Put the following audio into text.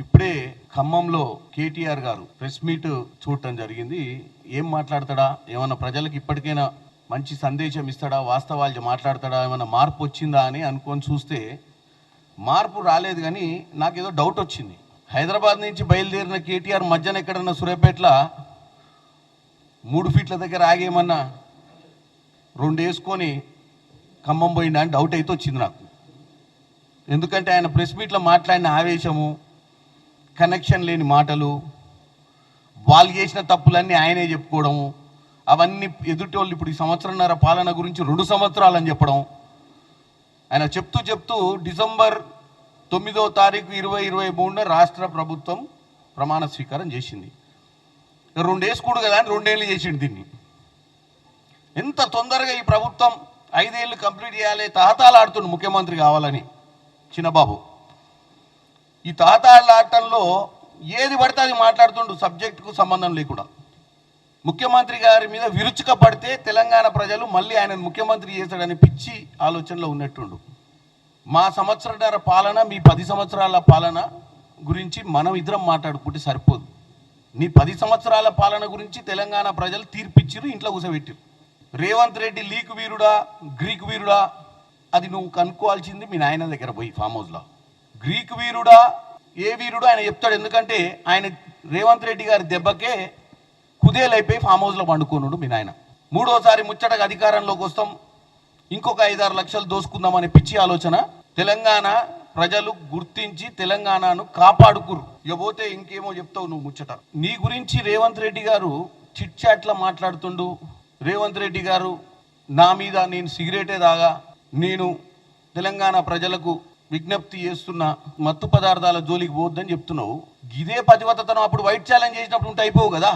ఇప్పుడే ఖమ్మంలో కేటీఆర్ గారు ప్రెస్ మీట్ చూడటం జరిగింది. ఏం మాట్లాడతాడా, ఏమన్నా ప్రజలకు ఇప్పటికైనా మంచి సందేశం ఇస్తాడా, వాస్తవాలు మాట్లాడతాడా, ఏమన్నా మార్పు వచ్చిందా అని అనుకొని చూస్తే మార్పు రాలేదు. కానీ నాకేదో డౌట్ వచ్చింది. హైదరాబాద్ నుంచి బయలుదేరిన కేటీఆర్ మధ్యాహ్నం ఎక్కడన్నా సూర్యాపేటలో 3 ఫీట్ల దగ్గర ఆగేమన్నా 2 వేసుకొని ఖమ్మం పోయిందా అని డౌట్ అయితే వచ్చింది నాకు. ఎందుకంటే ఆయన ప్రెస్ మీట్లో మాట్లాడిన ఆవేశము, కనెక్షన్ లేని మాటలు, వాళ్ళు చేసిన తప్పులన్నీ ఆయనే చెప్పుకోవడము, అవన్నీ ఎదుటి వాళ్ళు ఇప్పుడు ఈ సంవత్సరంన్నర పాలన గురించి 2 సంవత్సరాలు అని చెప్పడం. ఆయన చెప్తూ డిసెంబర్ 9వ తారీఖు 2023 రాష్ట్ర ప్రభుత్వం ప్రమాణ స్వీకారం చేసింది. 2 వేసుకోడు కదా అని 2 ఏళ్ళు చేసిండు దీన్ని. ఎంత తొందరగా ఈ ప్రభుత్వం 5 ఏళ్ళు కంప్లీట్ చేయాలి, తాహతాలాడుతుండు ముఖ్యమంత్రి కావాలని చిన్నబాబు. ఈ తాహతాలాడటంలో ఏది పడితే అది మాట్లాడుతుండు, సబ్జెక్టుకు సంబంధం లేకుండా. ముఖ్యమంత్రి గారి మీద విరుచుక పడితే తెలంగాణ ప్రజలు మళ్ళీ ఆయన ముఖ్యమంత్రి చేస్తాడని పిచ్చి ఆలోచనలో ఉన్నట్టుండు. మా సంవత్సరాల పాలన, మీ 10 సంవత్సరాల పాలన గురించి మనం ఇద్దరం మాట్లాడుకుంటే సరిపోదు. నీ 10 సంవత్సరాల పాలన గురించి తెలంగాణ ప్రజలు తీర్పిచ్చిరు, ఇంట్లో కూర్చోబెట్టిరు. రేవంత్ రెడ్డి లీక్ వీరుడా, గ్రీక్ వీరుడా, అది నువ్వు కనుక్కోవాల్సింది మీ నాయన దగ్గర పోయి ఫామ్ హౌస్లో. గ్రీక్ వీరుడా, ఏ వీరుడు ఆయన చెప్తాడు. ఎందుకంటే ఆయన రేవంత్ రెడ్డి గారి దెబ్బకే కుదేలైపోయి ఫామ్ హౌస్లో పండుకోనుడు మీ నాయన. 3వసారి ముచ్చటగా అధికారంలోకి వస్తాం, ఇంకొక 5-6 లక్షలు దోసుకుందామనే పిచ్చి ఆలోచన. తెలంగాణ ప్రజలు గుర్తించి తెలంగాణను కాపాడుకురు. ఇకపోతే ఇంకేమో చెప్తావు నువ్వు ముచ్చట. నీ గురించి రేవంత్ రెడ్డి గారు చిట్ చాట్లో మాట్లాడుతుండు. రేవంత్ రెడ్డి గారు నా మీద నేను సిగరెటే దాగా, నేను తెలంగాణ ప్రజలకు విజ్ఞప్తి చేస్తున్నా, మత్తు పదార్థాల జోలికి పోవద్దని చెప్తున్నావు. ఇదే పతివతతనం అప్పుడు వైట్ ఛాలెంజ్ చేసినప్పుడు ఉంటే అయిపోవు కదా.